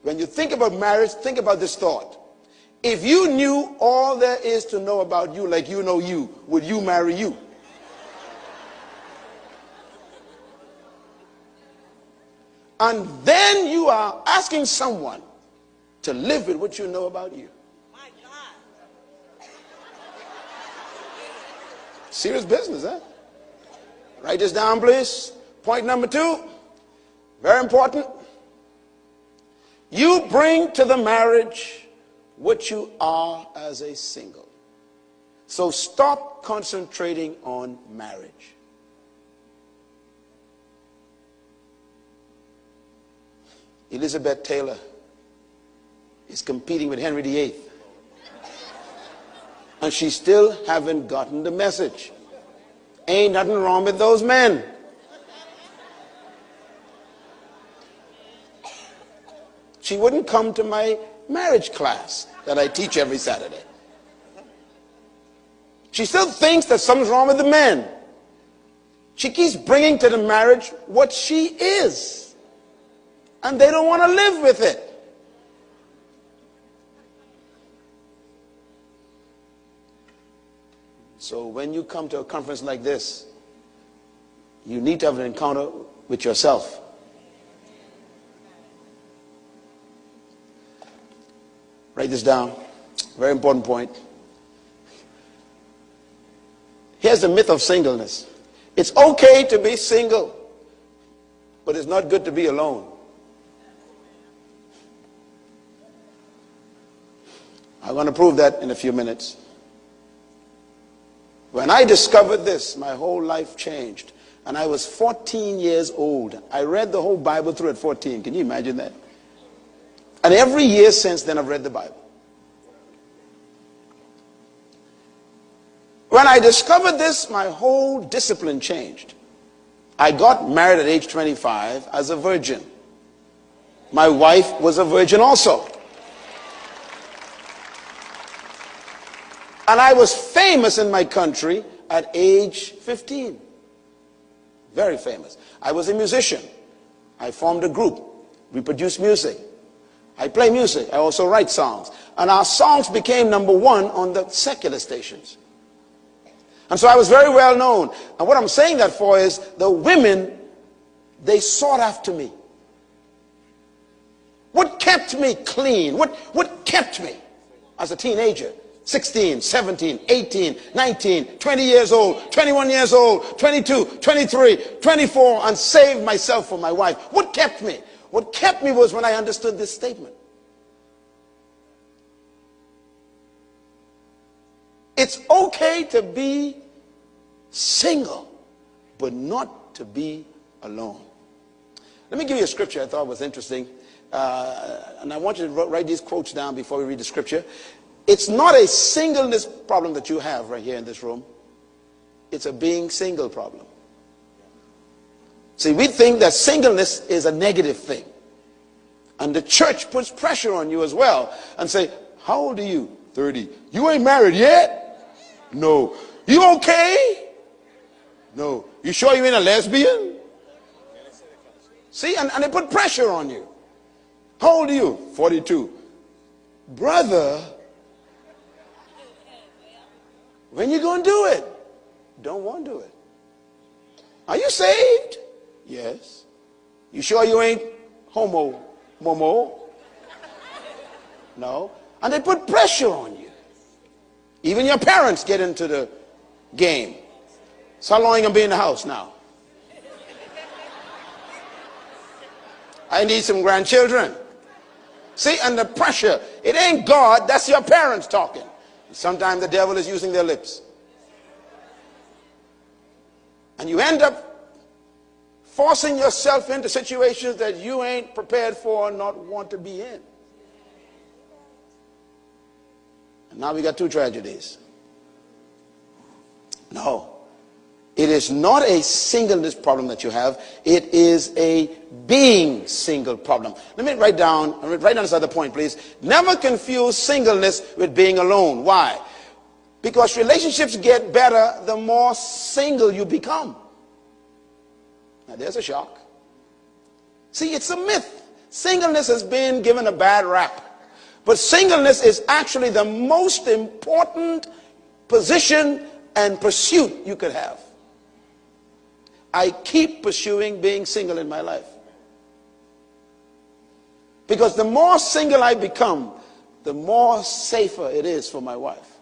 When you think about marriage, think about this thought. If you knew all there is to know about you like you know you, would you marry you? And then you are asking someone to live with what you know about you. My God. Serious business, huh? Write this down, please. Point number 2, very important. You bring to the marriage what you are as a single. So stop concentrating on marriage. Elizabeth Taylor is competing with Henry VIII. And she still haven't gotten the message. Ain't nothing wrong with those men. She wouldn't come to my marriage class that I teach every Saturday. She still thinks that something's wrong with the men. She keeps bringing to the marriage what she is. And they don't want to live with it. So when you come to a conference like this, you need to have an encounter with yourself. Write this down. Very important point. Here's the myth of singleness. It's okay to be single, but it's not good to be alone. I'm going to prove that in a few minutes. When I discovered this, my whole life changed. And I was 14 years old. I read the whole Bible through at 14. Can you imagine that? And every year since then, I've read the Bible. When I discovered this, my whole discipline changed. I got married at age 25 as a virgin. My wife was a virgin also. And I was famous in my country at age 15. Very famous. I was a musician. I formed a group. We produced music. I play music. I also write songs. And our songs became #1 on the secular stations. And so I was very well known. And what I'm saying that for is the women, they sought after me. What kept me clean? What kept me as a teenager? 16, 17, 18, 19, 20 years old, 21 years old, 22, 23, 24, and saved myself for my wife. What kept me? What kept me was when I understood this statement. It's okay to be single, but not to be alone. Let me give you a scripture I thought was interesting. And I want you to write these quotes down before we read the scripture. It's not a singleness problem that you have right here in this room. It's a being single problem. See, we think that singleness is a negative thing. And the church puts pressure on you as well and say, how old are you? 30. You ain't married yet? No. You okay? No. You sure you ain't a lesbian? See, and they put pressure on you. How old are you? 42. Brother, when you going to do it? Don't want to do it. Are you saved? Yes. You sure you ain't homo, momo? No. And they put pressure on you. Even your parents get into the game. So how long are you going to be in the house now? I need some grandchildren. See, and the pressure, it ain't God, that's your parents talking. Sometimes the devil is using their lips. And you end up forcing yourself into situations that you ain't prepared for or not want to be in. And now we got 2 tragedies. No. It is not a singleness problem that you have. It is a being single problem. Let me write down this other point, please. Never confuse singleness with being alone. Why? Because relationships get better the more single you become. Now there's a shock. See, it's a myth Singleness has been given a bad rap. But singleness is actually the most important position and pursuit you could have. I keep pursuing being single in my life. Because the more single I become, the more safer it is for my wife.